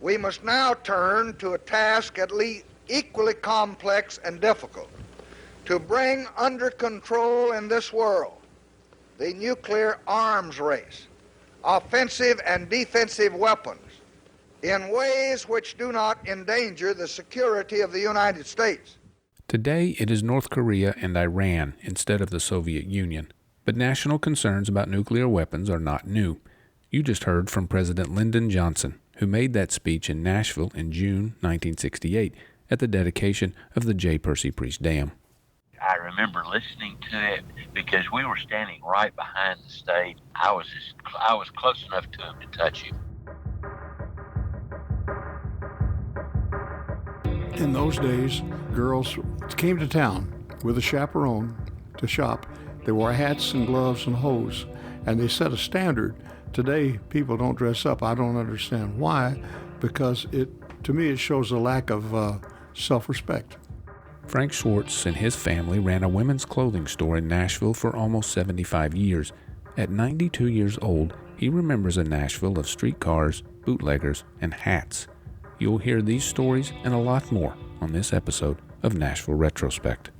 We must now turn to a task at least equally complex and difficult: to bring under control in this world the nuclear arms race, offensive and defensive weapons, in ways which do not endanger the security of the United States. Today it is North Korea and Iran instead of the Soviet Union, but national concerns about nuclear weapons are not new. You just heard from President Lyndon Johnson, who made that speech in Nashville in June 1968 at the dedication of the J. Percy Priest Dam. I remember listening to it because we were standing right behind the stage. I was close enough to him to touch him. In those days, girls came to town with a chaperone to shop. They wore hats and gloves and hose, and they set a standard. Today, people don't dress up. I don't understand why, because to me, it shows a lack of self-respect. Frank Schwartz and his family ran a women's clothing store in Nashville for almost 75 years. At 92 years old, he remembers a Nashville of streetcars, bootleggers, and hats. You'll hear these stories and a lot more on this episode of Nashville Retrospect.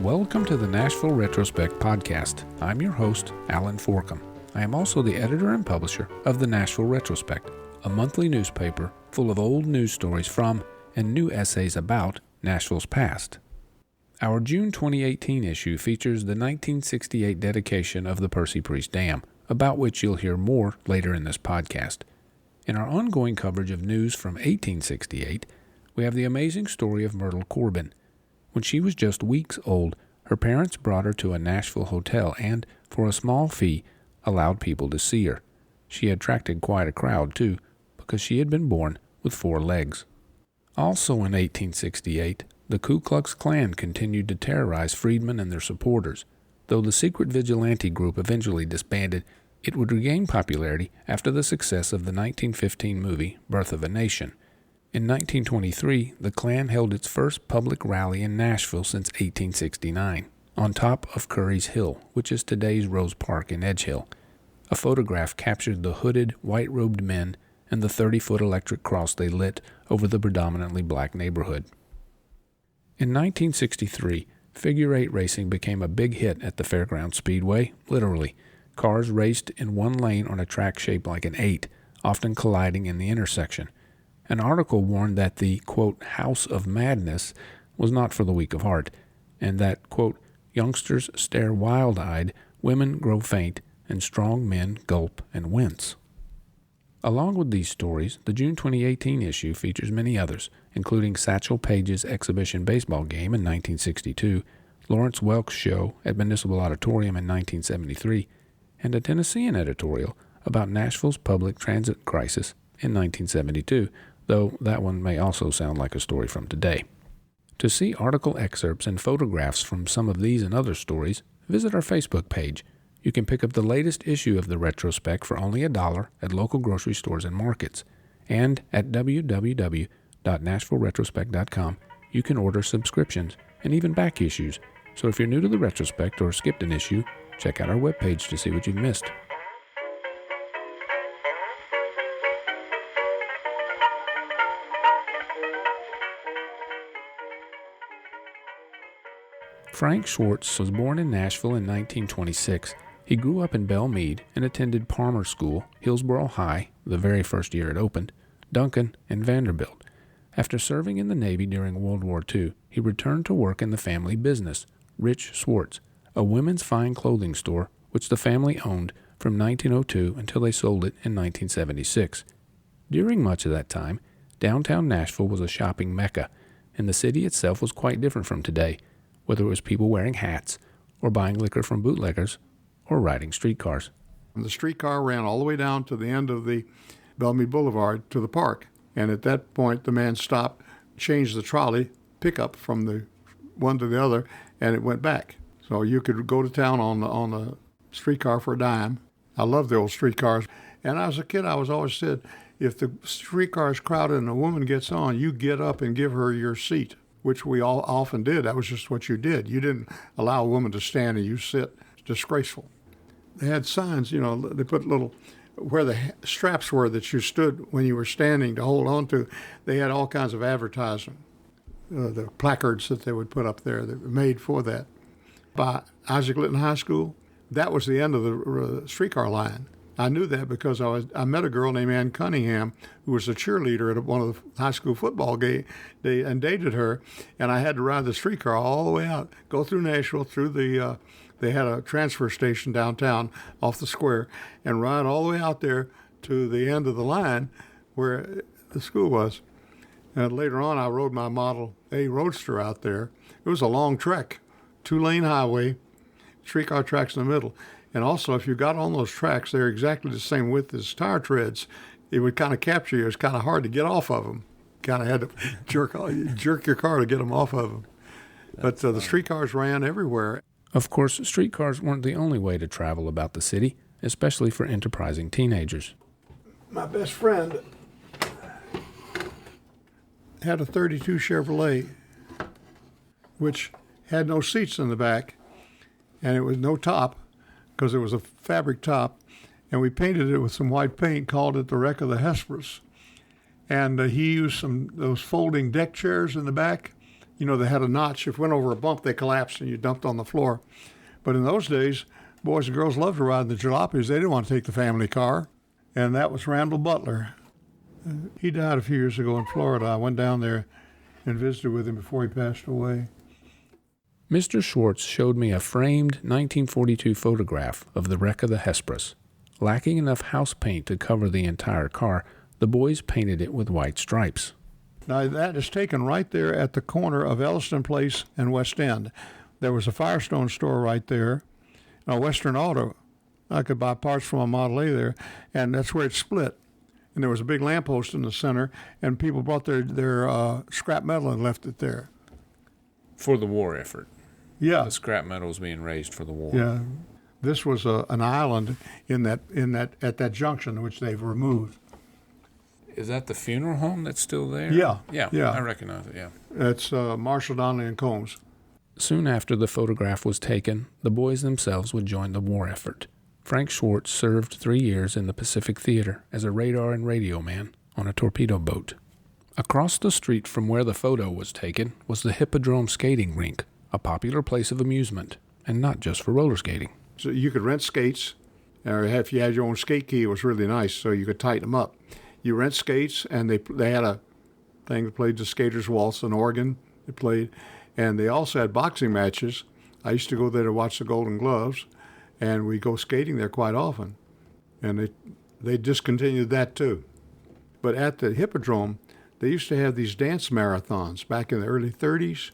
Welcome to the Nashville Retrospect podcast. I'm your host, Allen Forkum. I am also the editor and publisher of the Nashville Retrospect, a monthly newspaper full of old news stories from and new essays about Nashville's past. Our June 2018 issue features the 1968 dedication of the Percy Priest Dam, about which you'll hear more later in this podcast. In our ongoing coverage of news from 1868, we have the amazing story of Myrtle Corbin. When she was just weeks old, her parents brought her to a Nashville hotel and, for a small fee, allowed people to see her. She attracted quite a crowd, too, because she had been born with 4 legs. Also in 1868, the Ku Klux Klan continued to terrorize freedmen and their supporters. Though the secret vigilante group eventually disbanded, it would regain popularity after the success of the 1915 movie Birth of a Nation. In 1923, the Klan held its first public rally in Nashville since 1869, on top of Curry's Hill, which is today's Rose Park in Edge Hill. A photograph captured the hooded, white-robed men and the 30-foot electric cross they lit over the predominantly black neighborhood. In 1963, figure-8 racing became a big hit at the Fairgrounds Speedway, literally. Cars raced in one lane on a track shaped like an 8, often colliding in the intersection. An article warned that the, quote, house of madness was not for the weak of heart, and that, quote, youngsters stare wild-eyed, women grow faint, and strong men gulp and wince. Along with these stories, the June 2018 issue features many others, including Satchel Paige's exhibition baseball game in 1962, Lawrence Welk's show at Municipal Auditorium in 1973, and a Tennessean editorial about Nashville's public transit crisis in 1972, though that one may also sound like a story from today. To see article excerpts and photographs from some of these and other stories, visit our Facebook page. You can pick up the latest issue of the Retrospect for only $1 at local grocery stores and markets. And at www.nashvilleretrospect.com, you can order subscriptions and even back issues. So if you're new to the Retrospect or skipped an issue, check out our webpage to see what you've missed. Frank Schwartz was born in Nashville in 1926. He grew up in Belle Meade and attended Palmer School, Hillsborough High, the very first year it opened, Duncan, and Vanderbilt. After serving in the Navy during World War II, he returned to work in the family business, Rich-Schwartz, a women's fine clothing store which the family owned from 1902 until they sold it in 1976. During much of that time, downtown Nashville was a shopping mecca, and the city itself was quite different from today, whether it was people wearing hats or buying liquor from bootleggers or riding streetcars. The streetcar ran all the way down to the end of the Bellmead Boulevard to the park. And at that point, the man stopped, changed the trolley pickup from the one to the other, and it went back. So you could go to town on the streetcar for a dime, I love the old streetcars. And as a kid, I was always said, if the streetcar's crowded and a woman gets on, you get up and give her your seat, which we all often did. That was just what you did. You didn't allow a woman to stand and you sit. It's disgraceful. They had signs, they put little, where the straps were that you stood when you were standing to hold on to, they had all kinds of advertising. The placards that they would put up there that were made for that. By Isaac Litton High School, that was the end of the streetcar line. I knew that because I met a girl named Ann Cunningham who was a cheerleader at one of the high school football games and dated her, and I had to ride the streetcar all the way out, go through Nashville, through they had a transfer station downtown off the square, and ride all the way out there to the end of the line where the school was. And later on, I rode my Model A Roadster out there. It was a long trek, 2-lane highway, streetcar tracks in the middle. And also, if you got on those tracks, they're exactly the same width as tire treads. It would kind of capture you. It was kind of hard to get off of them. Kind of had to jerk your car to get them off of them. But the streetcars ran everywhere. Of course, streetcars weren't the only way to travel about the city, especially for enterprising teenagers. My best friend had a 32 Chevrolet, which had no seats in the back, and it was no top, because it was a fabric top, and we painted it with some white paint, called it the Wreck of the Hesperus. And he used those folding deck chairs in the back. They had a notch. If it went over a bump, they collapsed and you dumped on the floor. But in those days, boys and girls loved to ride in the jalopies. They didn't want to take the family car. And that was Randall Butler. He died a few years ago in Florida. I went down there and visited with him before he passed away. Mr. Schwartz showed me a framed 1942 photograph of the Wreck of the Hesperus. Lacking enough house paint to cover the entire car, the boys painted it with white stripes. Now, that is taken right there at the corner of Elliston Place and West End. There was a Firestone store right there, a Western Auto. I could buy parts from a Model A there, and that's where it split. And there was a big lamppost in the center, and people brought their scrap metal and left it there. For the war effort. Yeah. The scrap metal was being raised for the war. Yeah. This was an island at that junction, which they've removed. Is that the funeral home that's still there? Yeah. I recognize it, yeah. It's Marshall, Donnelly, and Combs. Soon after the photograph was taken, the boys themselves would join the war effort. Frank Schwartz served 3 years in the Pacific Theater as a radar and radio man on a torpedo boat. Across the street from where the photo was taken was the Hippodrome skating rink, a popular place of amusement, and not just for roller skating. So you could rent skates, or if you had your own skate key, it was really nice, so you could tighten them up. You rent skates, and they had a thing that played the Skaters Waltz, an organ they played, and they also had boxing matches. I used to go there to watch the Golden Gloves, and we go skating there quite often. And they discontinued that too. But at the Hippodrome, they used to have these dance marathons back in the early 30s,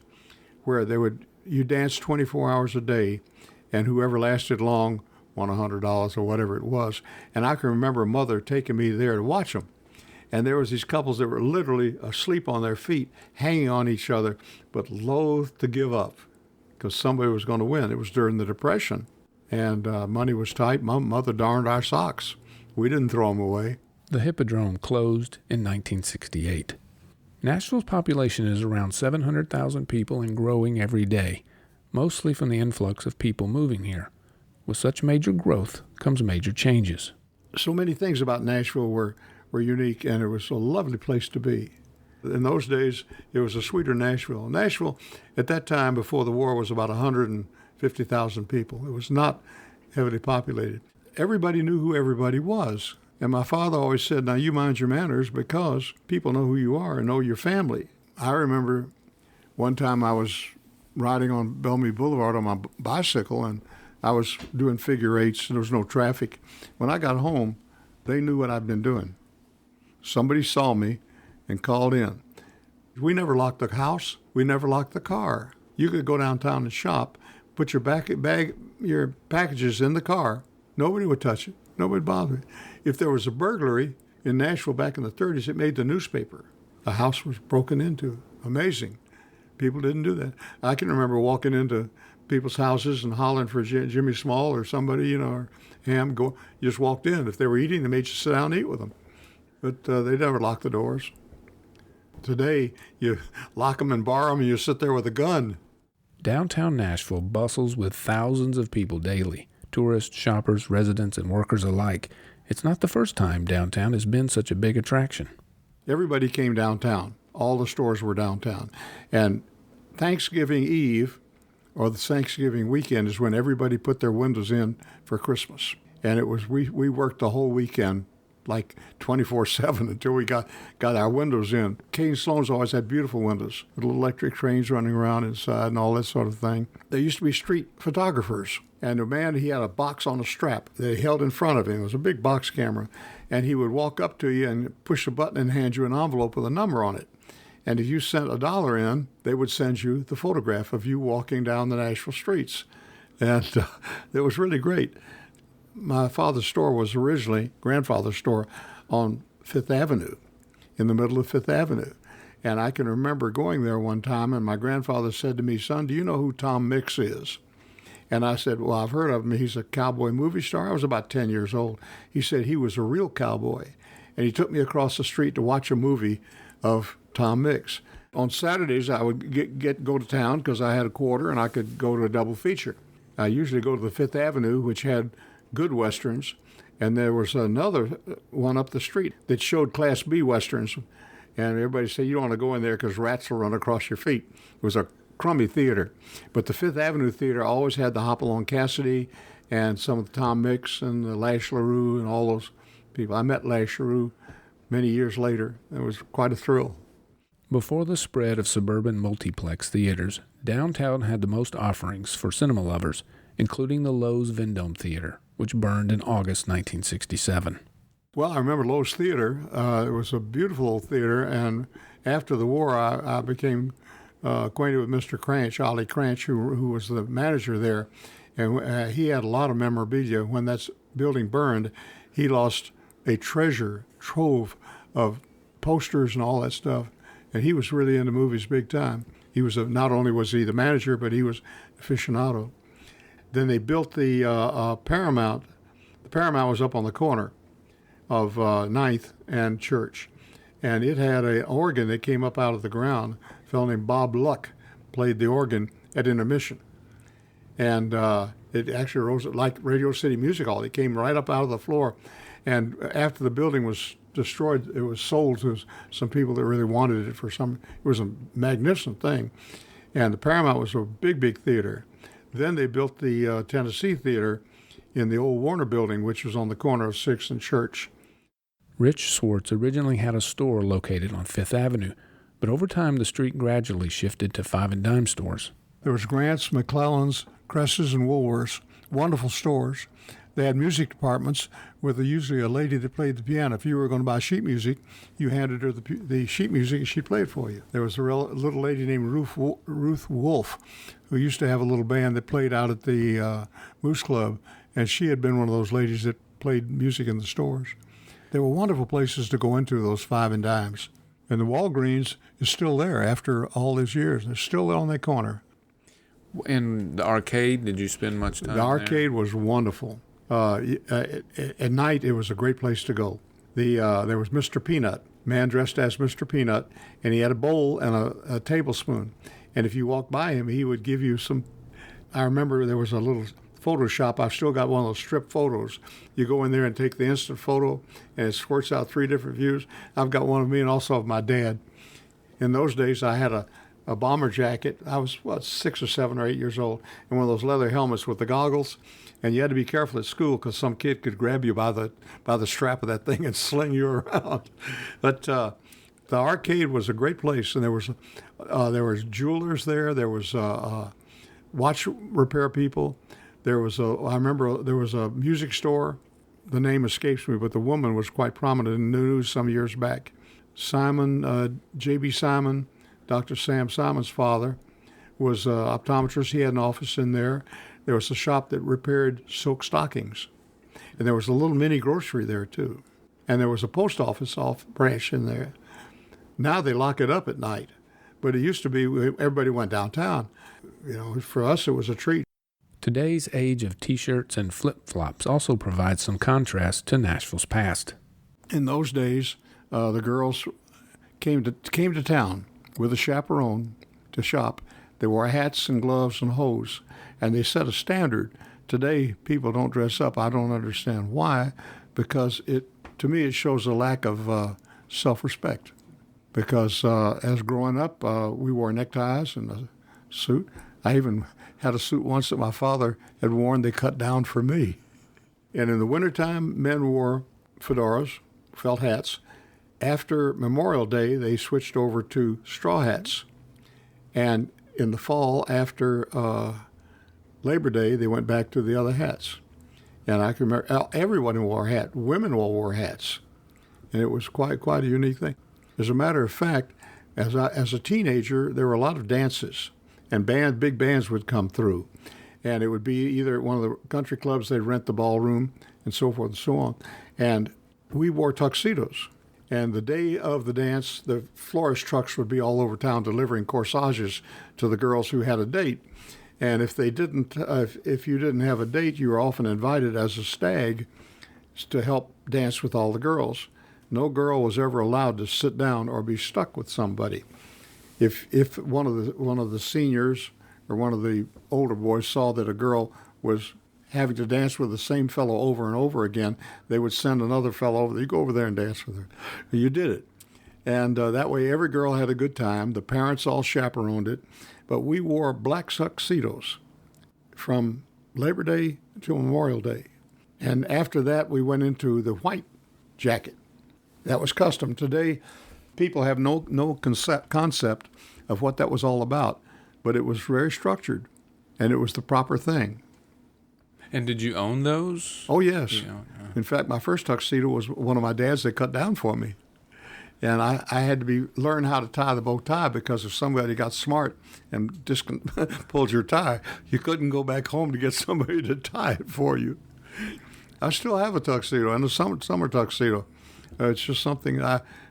where you danced 24 hours a day, and whoever lasted long won $100 or whatever it was. And I can remember a mother taking me there to watch them. And there was these couples that were literally asleep on their feet, hanging on each other, but loath to give up because somebody was going to win. It was during the Depression, and money was tight. My mother darned our socks. We didn't throw them away. The Hippodrome closed in 1968. Nashville's population is around 700,000 people and growing every day, mostly from the influx of people moving here. With such major growth comes major changes. So many things about Nashville were unique, and it was a lovely place to be. In those days, it was a sweeter Nashville. Nashville, at that time, before the war, was about 150,000 people. It was not heavily populated. Everybody knew who everybody was. And my father always said, now you mind your manners because people know who you are and know your family. I remember one time I was riding on Bellmead Boulevard on my bicycle, and I was doing figure eights. There was no traffic. When I got home, they knew what I'd been doing. Somebody saw me and called in. We never locked the house. We never locked the car. You could go downtown and shop, put your your packages in the car. Nobody would touch it. Nobody would bother it. If there was a burglary in Nashville back in the 30s, it made the newspaper. A house was broken into. Amazing. People didn't do that. I can remember walking into people's houses and hollering for Jimmy Small or somebody, or Ham. You just walked in. If they were eating, they made you sit down and eat with them. But they never locked the doors. Today, you lock them and bar them, and you sit there with a gun. Downtown Nashville bustles with thousands of people daily, tourists, shoppers, residents, and workers alike. It's not the first time downtown has been such a big attraction. Everybody came downtown. All the stores were downtown. And Thanksgiving Eve or the Thanksgiving weekend is when everybody put their windows in for Christmas. And it was we worked the whole weekend like 24/7 until we got our windows in. Kane Sloan's always had beautiful windows, little electric trains running around inside and all that sort of thing. There used to be street photographers, and a man, he had a box on a strap that he held in front of him. It was a big box camera, and he would walk up to you and push a button and hand you an envelope with a number on it. And if you sent $1 in, they would send you the photograph of you walking down the Nashville streets. And it was really great. My father's store was originally, grandfather's store, on Fifth Avenue, in the middle of Fifth Avenue. And I can remember going there one time, and my grandfather said to me, "Son, do you know who Tom Mix is?" And I said, "Well, I've heard of him. He's a cowboy movie star." I was about 10 years old. He said he was a real cowboy. And he took me across the street to watch a movie of Tom Mix. On Saturdays, I would go to town because I had a quarter and I could go to a double feature. I usually go to the Fifth Avenue, which had good Westerns, and there was another one up the street that showed Class B Westerns. And everybody said, "You don't want to go in there because rats will run across your feet." It was a crummy theater. But the Fifth Avenue Theater always had the Hopalong Cassidy and some of the Tom Mix and the Lash LaRue and all those people. I met Lash LaRue many years later. It was quite a thrill. Before the spread of suburban multiplex theaters, downtown had the most offerings for cinema lovers, including the Lowe's Vendome Theater, which burned in August 1967. Well, I remember Lowe's Theater. It was a beautiful old theater, and after the war, I became acquainted with Mr. Cranch, Ollie Cranch, who was the manager there, and he had a lot of memorabilia. When that building burned, he lost a treasure trove of posters and all that stuff, and he was really into movies big time. He was not only was he the manager, but he was aficionado. Then they built the Paramount. The Paramount was up on the corner of 9th and Church, and it had an organ that came up out of the ground. A fellow named Bob Luck played the organ at intermission, and it actually rose like Radio City Music Hall. It came right up out of the floor, and after the building was destroyed, it was sold to some people that really wanted it for some. It was a magnificent thing, and the Paramount was a big, big theater. Then they built the Tennessee Theater in the old Warner Building, which was on the corner of 6th and Church. Rich-Schwartz originally had a store located on Fifth Avenue, but over time the street gradually shifted to 5 and dime stores. There was Grant's, McClellan's, Cress's, and Woolworth's, wonderful stores. They had music departments with usually a lady that played the piano. If you were going to buy sheet music, you handed her the sheet music and she played for you. There was a little lady named Ruth Wolf who used to have a little band that played out at the Moose Club, and she had been one of those ladies that played music in the stores. They were wonderful places to go into, those 5 and dimes. And the Walgreens is still there after all these years. They're still on that corner. And the arcade, did you spend much time there? The arcade was wonderful. At night, it was a great place to go. There was Mr. Peanut, man dressed as Mr. Peanut, and he had a bowl and a tablespoon. And if you walked by him, he would give you some. I remember there was a little photo shop. I've still got one of those strip photos. You go in there and take the instant photo, and it squirts out 3 different views. I've got one of me and also of my dad. In those days, I had a bomber jacket. I was, 6 or 7 or 8 years old, and one of those leather helmets with the goggles. And you had to be careful at school because some kid could grab you by the strap of that thing and sling you around. But the arcade was a great place, and there was jewelers there. There was watch repair people. I remember there was a music store. The name escapes me, but the woman was quite prominent in the news some years back. Simon, J.B. Simon, Dr. Sam Simon's father, was an optometrist. He had an office in there. There was a shop that repaired silk stockings. And there was a little mini grocery there, too. And there was a post office off branch in there. Now they lock it up at night. But it used to be everybody went downtown. for us it was a treat. Today's age of T-shirts and flip-flops also provides some contrast to Nashville's past. In those days, the girls came to town with a chaperone to shop. They wore hats and gloves and hose, and they set a standard. Today, people don't dress up. I don't understand why, because to me it shows a lack of self-respect. Because as growing up, we wore neckties and a suit. I even had a suit once that my father had worn. They cut down for me. And in the wintertime, men wore fedoras, felt hats. After Memorial Day, they switched over to straw hats. And in the fall, after Labor Day, they went back to the other hats. And I can remember everyone wore a hat. Women all wore hats. And it was quite a unique thing. As a matter of fact, as a teenager, there were a lot of dances. And big bands would come through. And it would be either at one of the country clubs, they'd rent the ballroom and so forth and so on. And we wore tuxedos. And the day of the dance, the florist trucks would be all over town delivering corsages to the girls who had a date. And if they didn't, if you didn't have a date, you were often invited as a stag to help dance with all the girls. No girl was ever allowed to sit down or be stuck with somebody. If one of the seniors or one of the older boys saw that a girl was having to dance with the same fellow over and over again, they would send another fellow over. You go over there and dance with her. You did it. And that way every girl had a good time. The parents all chaperoned it. But we wore black tuxedos from Labor Day to Memorial Day. And after that, we went into the white jacket. That was custom. Today, people have no concept of what that was all about. But it was very structured, and it was the proper thing. And did you own those? Oh, yes. In fact, my first tuxedo was one of my dad's that cut down for me. And I had to learn how to tie the bow tie, because if somebody got smart and just pulled your tie, you couldn't go back home to get somebody to tie it for you. I still have a tuxedo, and a summer tuxedo. It's just something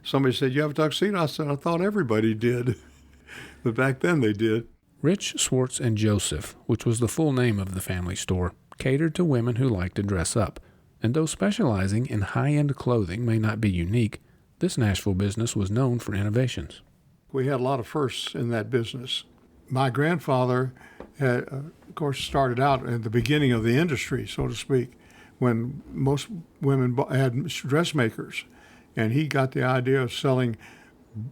somebody said, "You have a tuxedo?" I said, "I thought everybody did." But back then they did. Rich-Schwartz and Joseph, which was the full name of the family store, catered to women who liked to dress up. And though specializing in high-end clothing may not be unique, this Nashville business was known for innovations. We had a lot of firsts in that business. My grandfather had, of course, started out at the beginning of the industry, so to speak, when most women had dressmakers. And he got the idea of selling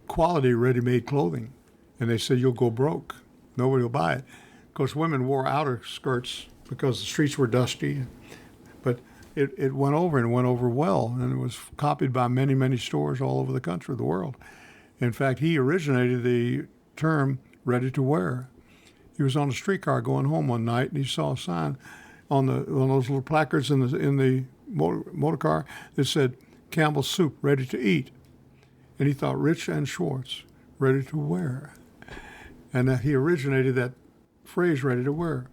quality ready-made clothing. And they said, "You'll go broke. Nobody will buy it." Of course, women wore outer skirts because the streets were dusty. But it went over, and it went over well, and it was copied by many, many stores all over the country, the world. In fact, he originated the term ready-to-wear. He was on a streetcar going home one night, and he saw a sign on those little placards in the motor car that said, "Campbell's Soup, ready to eat." And he thought, Rich and Schwartz, ready to wear. And he originated that phrase, ready to wear.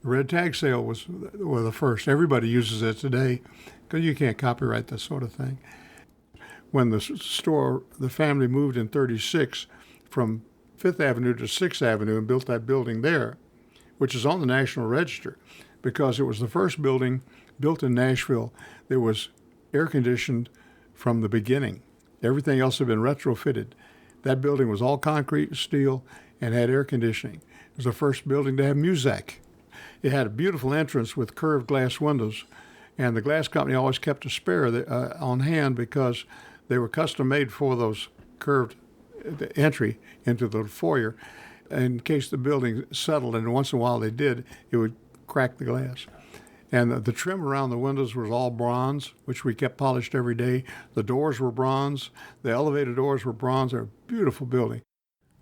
The red tag sale was the first. Everybody uses it today because you can't copyright that sort of thing. When the family moved in 36 from 5th Avenue to 6th Avenue and built that building there, which is on the National Register, because it was the first building built in Nashville that was air-conditioned from the beginning. Everything else had been retrofitted. That building was all concrete and steel and had air conditioning. It was the first building to have music. It had a beautiful entrance with curved glass windows, and the glass company always kept a spare on hand because they were custom made for those curved entry into the foyer. In case the building settled, and once in a while they did, it would crack the glass. And the trim around the windows was all bronze, which we kept polished every day. The doors were bronze. The elevator doors were bronze. They're a beautiful building.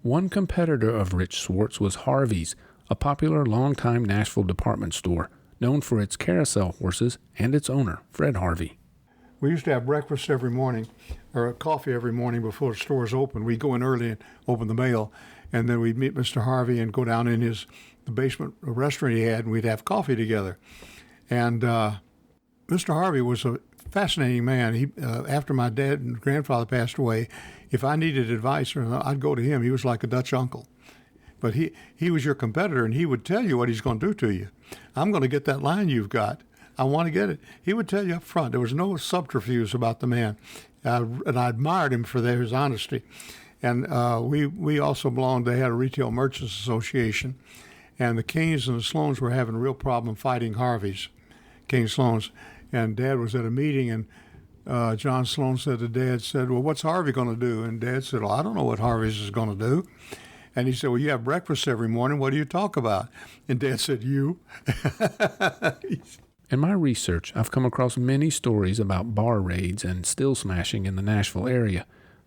One competitor of Rich-Schwartz was Harvey's, a popular longtime Nashville department store, known for its carousel horses and its owner, Fred Harvey. We used to have breakfast every morning, or coffee every morning before the stores opened. We'd go in early and open the mail, and then we'd meet Mr. Harvey and go down in the basement restaurant he had, and we'd have coffee together. And Mr. Harvey was a fascinating man. He, after my dad and grandfather passed away, if I needed advice, I'd go to him. He was like a Dutch uncle. But he was your competitor, and he would tell you what he's going to do to you. I'm going to get that line you've got. I want to get it. He would tell you up front. There was no subterfuge about the man. And I admired him for his honesty. And we also belonged, they had a Retail Merchants Association, and the Kings and the Sloans were having a real problem fighting Harveys, King Sloans. And Dad was at a meeting, and John Sloan said to Dad, well, what's Harvey going to do? And Dad said, well, I don't know what Harvey's is going to do. And he said, well, you have breakfast every morning. What do you talk about? And Dad said, you. In my research, I've come across many stories about bar raids and still smashing in the Nashville area.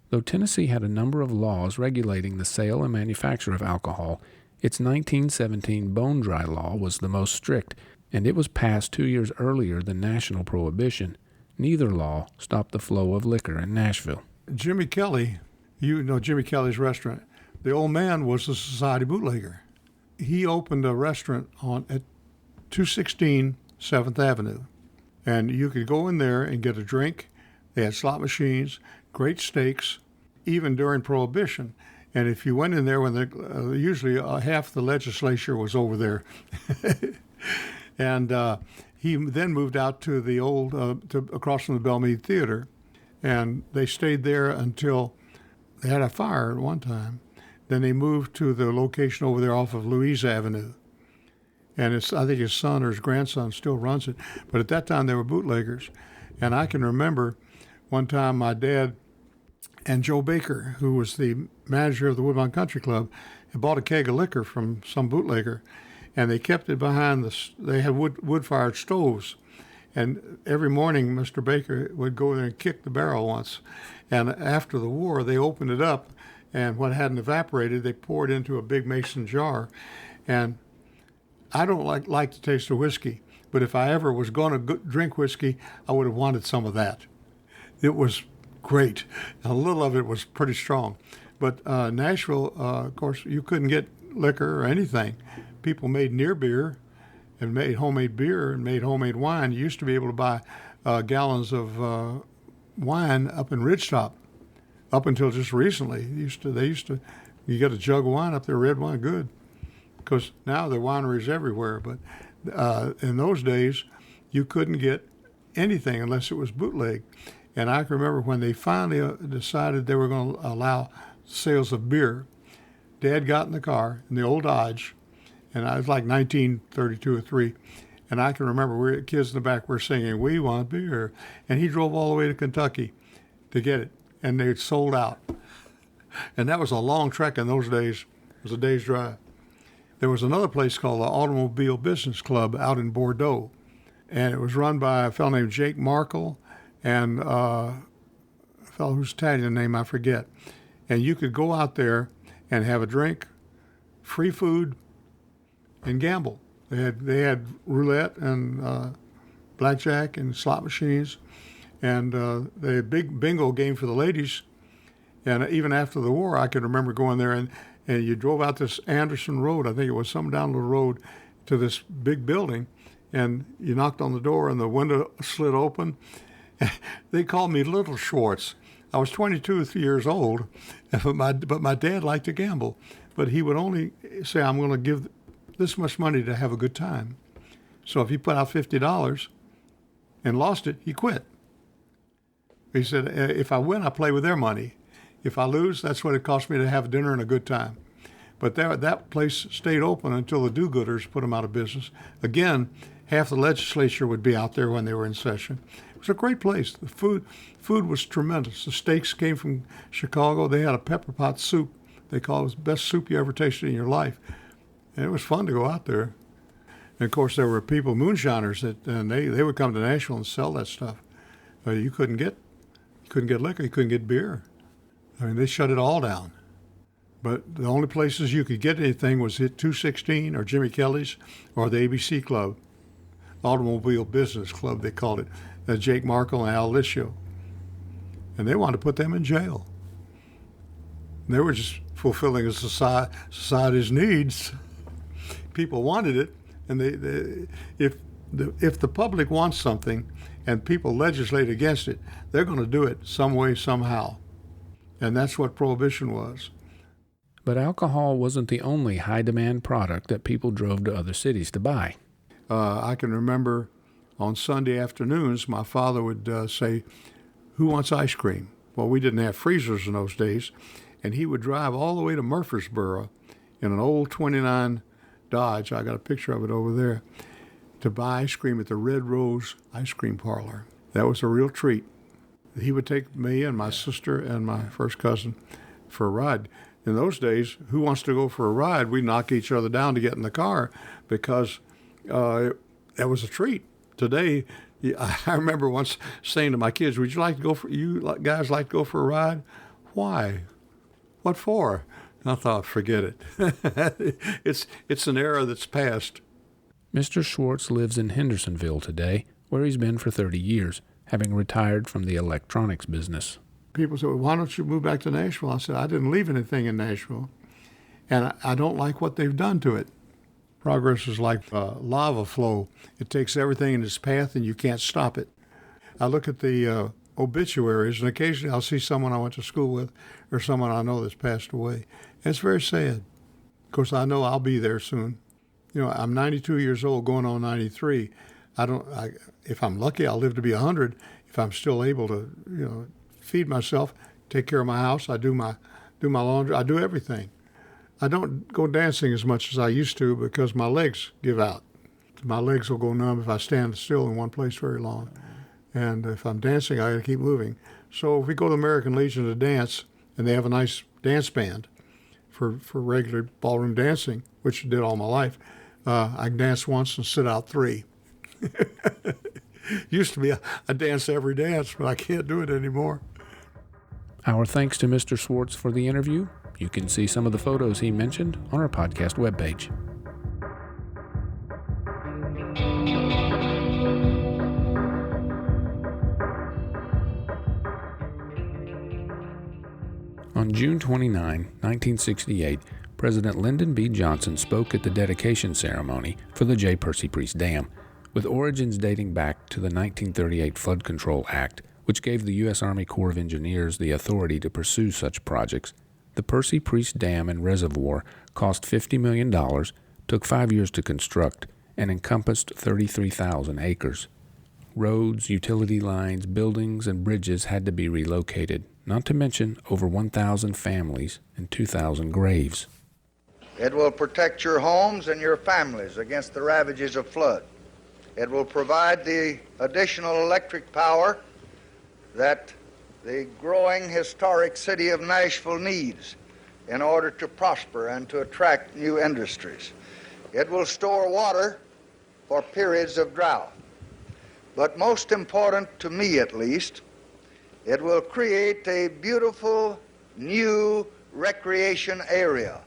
Though Tennessee had a number of laws regulating the sale and manufacture of alcohol, its 1917 bone dry law was the most strict, and it was passed 2 years earlier than national prohibition. Neither law stopped the flow of liquor in Nashville. Jimmy Kelly, you know Jimmy Kelly's restaurant. The old man was a society bootlegger. He opened a restaurant at 216 7th Avenue. And you could go in there and get a drink. They had slot machines, great steaks, even during Prohibition. And if you went in there when usually half the legislature was over there. And he then moved out to the old, across from the Belmead Theater. And they stayed there until they had a fire at one time. Then they moved to the location over there off of Louise Avenue. And I think his son or his grandson still runs it. But at that time, they were bootleggers. And I can remember one time my dad and Joe Baker, who was the manager of the Woodbine Country Club, had bought a keg of liquor from some bootlegger. And they kept it behind they had wood-fired stoves. And every morning, Mr. Baker would go there and kick the barrel once. And after the war, they opened it up. And what hadn't evaporated, they poured into a big mason jar. And I don't like the taste of whiskey, but if I ever was going to drink whiskey, I would have wanted some of that. It was great. A little of it was pretty strong. But Nashville, of course, you couldn't get liquor or anything. People made near beer and made homemade beer and made homemade wine. You used to be able to buy gallons of wine up in Ridgetop. Up until just recently, you get a jug of wine up there, red wine, good. Because now there are wineries everywhere, but in those days, you couldn't get anything unless it was bootleg. And I can remember when they finally decided they were going to allow sales of beer, Dad got in the car, in the old Dodge, and I was like 1932 or 3, and I can remember we kids in the back were singing, "We want beer," and he drove all the way to Kentucky to get it, and they sold out. And that was a long trek in those days. It was a day's drive. There was another place called the Automobile Business Club out in Bordeaux, and it was run by a fellow named Jake Markle and a fellow whose Italian name I forget. And you could go out there and have a drink, free food, and gamble. They had roulette and blackjack and slot machines, and they had a big bingo game for the ladies. And even after the war, I can remember going there and you drove out this Anderson Road, I think it was some down the road, to this big building, and you knocked on the door and the window slid open. They called me Little Schwartz. I was 22 years old, but my dad liked to gamble. But he would only say, I'm going to give this much money to have a good time. So if he put out $50 and lost it, he quit. He said, if I win, I play with their money. If I lose, that's what it cost me to have dinner and a good time. But that place stayed open until the do-gooders put them out of business. Again, half the legislature would be out there when they were in session. It was a great place. The food was tremendous. The steaks came from Chicago. They had a pepper pot soup. They called it was the best soup you ever tasted in your life. And it was fun to go out there. And, of course, there were people, moonshiners, and they would come to Nashville and sell that stuff. You couldn't get liquor. You couldn't get beer. I mean, they shut it all down. But the only places you could get anything was at 216 or Jimmy Kelly's or the ABC Club, Automobile Business Club, they called it, Jake Markle and Al Liscio. And they wanted to put them in jail. They were just fulfilling society's needs. People wanted it, and if the public wants something and people legislate against it, they're going to do it some way, somehow. And that's what Prohibition was. But alcohol wasn't the only high-demand product that people drove to other cities to buy. I can remember on Sunday afternoons, my father would say, "Who wants ice cream?" Well, we didn't have freezers in those days, and he would drive all the way to Murfreesboro in an old 29 Dodge, I got a picture of it over there, to buy ice cream at the Red Rose Ice Cream Parlor. That was a real treat. He would take me and my sister and my first cousin for a ride. In those days, who wants to go for a ride? We knock each other down to get in the car because that was a treat. Today, I remember once saying to my kids, "Would you like to go for, you guys like to go for a ride?" "Why? What for?" I thought, forget it. It's an era that's past. Mr. Schwartz lives in Hendersonville today, where he's been for 30 years, having retired from the electronics business. People say, "Well, why don't you move back to Nashville?" I said, "I didn't leave anything in Nashville, and I don't like what they've done to it." Progress is like lava flow. It takes everything in its path, and you can't stop it. I look at the obituaries, and occasionally I'll see someone I went to school with or someone I know that's passed away. And it's very sad. Of course, I know I'll be there soon. You know, I'm 92 years old, going on 93. If I'm lucky, I'll live to be 100. If I'm still able to, feed myself, take care of my house, I do my laundry, I do everything. I don't go dancing as much as I used to because my legs give out. My legs will go numb if I stand still in one place very long. And if I'm dancing, I got to keep moving. So if we go to American Legion to dance, and they have a nice dance band for regular ballroom dancing, which I did all my life, I can dance once and sit out 3. Used to be I dance every dance, but I can't do it anymore. Our thanks to Mr. Schwartz for the interview. You can see some of the photos he mentioned on our podcast webpage. On June 29, 1968, President Lyndon B. Johnson spoke at the dedication ceremony for the J. Percy Priest Dam, with origins dating back to the 1938 Flood Control Act, which gave the U.S. Army Corps of Engineers the authority to pursue such projects. The Percy Priest Dam and Reservoir cost $50 million, took 5 years to construct, and encompassed 33,000 acres. Roads, utility lines, buildings, and bridges had to be relocated, not to mention over 1,000 families and 2,000 graves. It will protect your homes and your families against the ravages of flood. It will provide the additional electric power that the growing historic city of Nashville needs in order to prosper and to attract new industries. It will store water for periods of drought. But most important to me, at least, it will create a beautiful new recreation area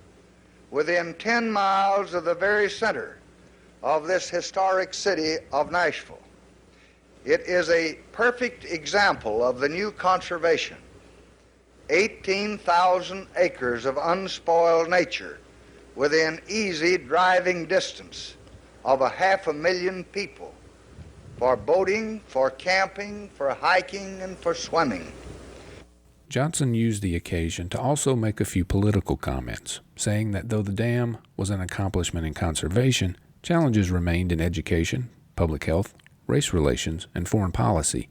within 10 miles of the very center of this historic city of Nashville. It is a perfect example of the new conservation. 18,000 acres of unspoiled nature within easy driving distance of 500,000 people for boating, for camping, for hiking, and for swimming. Johnson used the occasion to also make a few political comments, saying that though the dam was an accomplishment in conservation, challenges remained in education, public health, race relations, and foreign policy.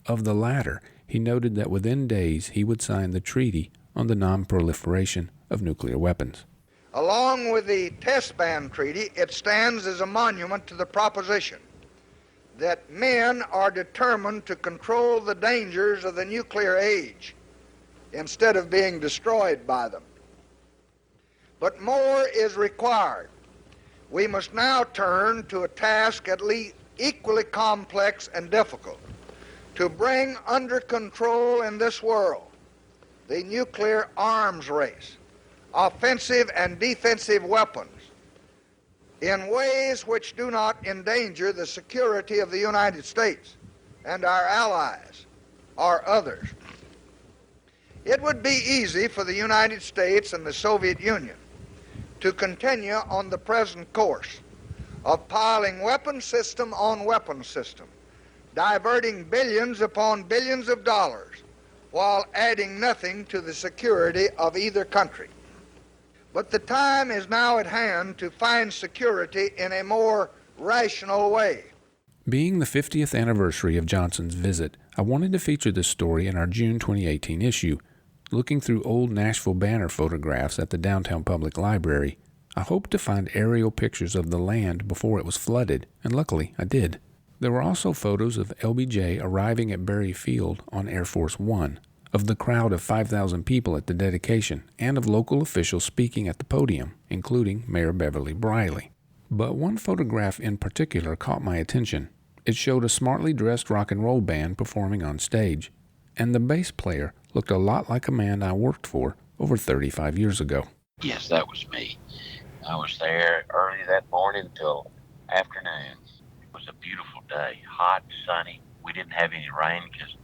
Of the latter, he noted that within days he would sign the Treaty on the Non-Proliferation of Nuclear Weapons. Along with the Test Ban Treaty, it stands as a monument to the proposition that men are determined to control the dangers of the nuclear age instead of being destroyed by them. But more is required. We must now turn to a task at least equally complex and difficult: to bring under control in this world the nuclear arms race, offensive and defensive weapons, in ways which do not endanger the security of the United States and our allies or others. It would be easy for the United States and the Soviet Union to continue on the present course of piling weapon system on weapon system, diverting billions upon billions of dollars while adding nothing to the security of either country. But the time is now at hand to find security in a more rational way. Being the 50th anniversary of Johnson's visit, I wanted to feature this story in our June 2018 issue. Looking through old Nashville banner photographs at the downtown public library, I hoped to find aerial pictures of the land before it was flooded, and luckily I did. There were also photos of LBJ arriving at Berry Field on Air Force One, of the crowd of 5,000 people at the dedication, and of local officials speaking at the podium, including Mayor Beverly Briley. But one photograph in particular caught my attention. It showed a smartly dressed rock and roll band performing on stage, and the bass player looked a lot like a man I worked for over 35 years ago. Yes, that was me. I was there early that morning until afternoon. It was a beautiful day, hot, sunny. We didn't have any rain because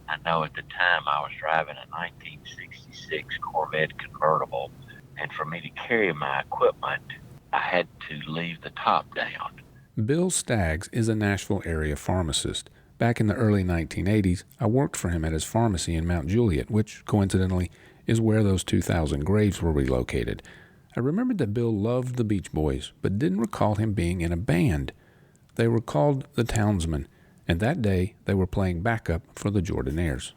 I know at the time I was driving a 1966 Corvette convertible, and for me to carry my equipment, I had to leave the top down. Bill Staggs is a Nashville area pharmacist. Back in the early 1980s, I worked for him at his pharmacy in Mount Juliet, which, coincidentally, is where those 2,000 graves were relocated. I remembered that Bill loved the Beach Boys, but didn't recall him being in a band. They were called the Townsmen, and that day they were playing backup for the Jordanaires.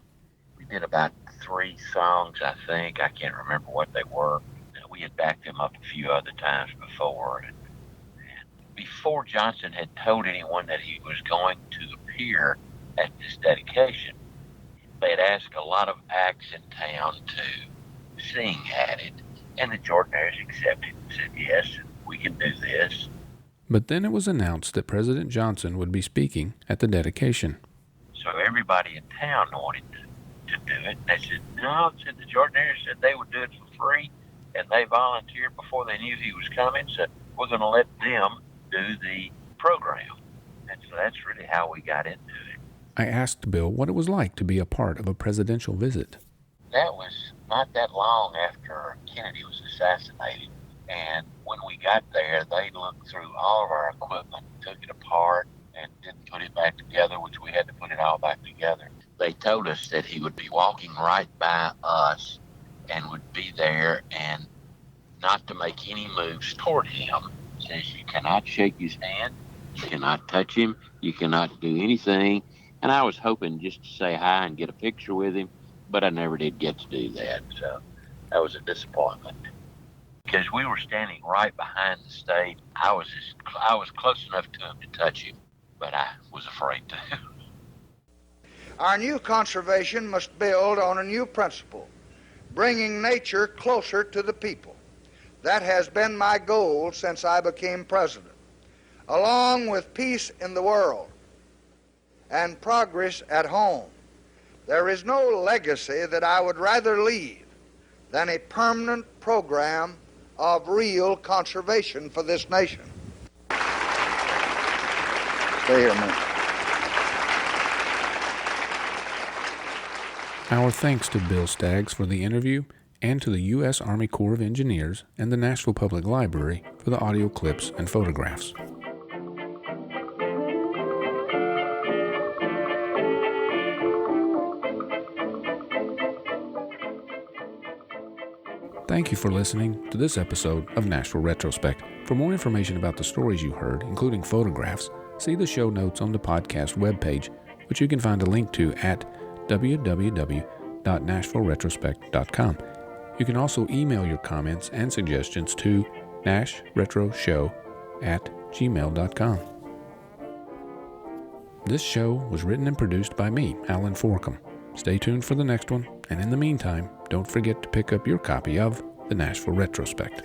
We did about 3 songs, I think. I can't remember what they were. We had backed them up a few other times before. And before Johnson had told anyone that he was going to appear at this dedication, they had asked a lot of acts in town to sing at it, and the Jordanaires accepted and said, yes, we can do this. But then it was announced that President Johnson would be speaking at the dedication. So everybody in town wanted to do it. And they said, no, said the Jordanaires said they would do it for free, and they volunteered before they knew he was coming, so we're going to let them do the program. And so that's really how we got into it. I asked Bill what it was like to be a part of a presidential visit. That was not that long after Kennedy was assassinated. And when we got there, they looked through all of our equipment, took it apart, and didn't put it back together, which we had to put it all back together. They told us that he would be walking right by us and would be there, and not to make any moves toward him. Says you cannot shake his hand, you cannot touch him, you cannot do anything. And I was hoping just to say hi and get a picture with him, but I never did get to do that, so that was a disappointment. Because we were standing right behind the stage, I was close enough to him to touch him, but I was afraid to. Our new conservation must build on a new principle, bringing nature closer to the people. That has been my goal since I became president. Along with peace in the world and progress at home, there is no legacy that I would rather leave than a permanent program of real conservation for this nation. Stay here a minute. Our thanks to Bill Staggs for the interview, and to the U.S. Army Corps of Engineers and the Nashville Public Library for the audio clips and photographs. Thank you for listening to this episode of Nashville Retrospect. For more information about the stories you heard, including photographs, see the show notes on the podcast webpage, which you can find a link to at www.nashvilleretrospect.com. You can also email your comments and suggestions to nashretroshow@gmail.com. This show was written and produced by me, Allen Forkum. Stay tuned for the next one, and in the meantime, don't forget to pick up your copy of the Nashville Retrospect.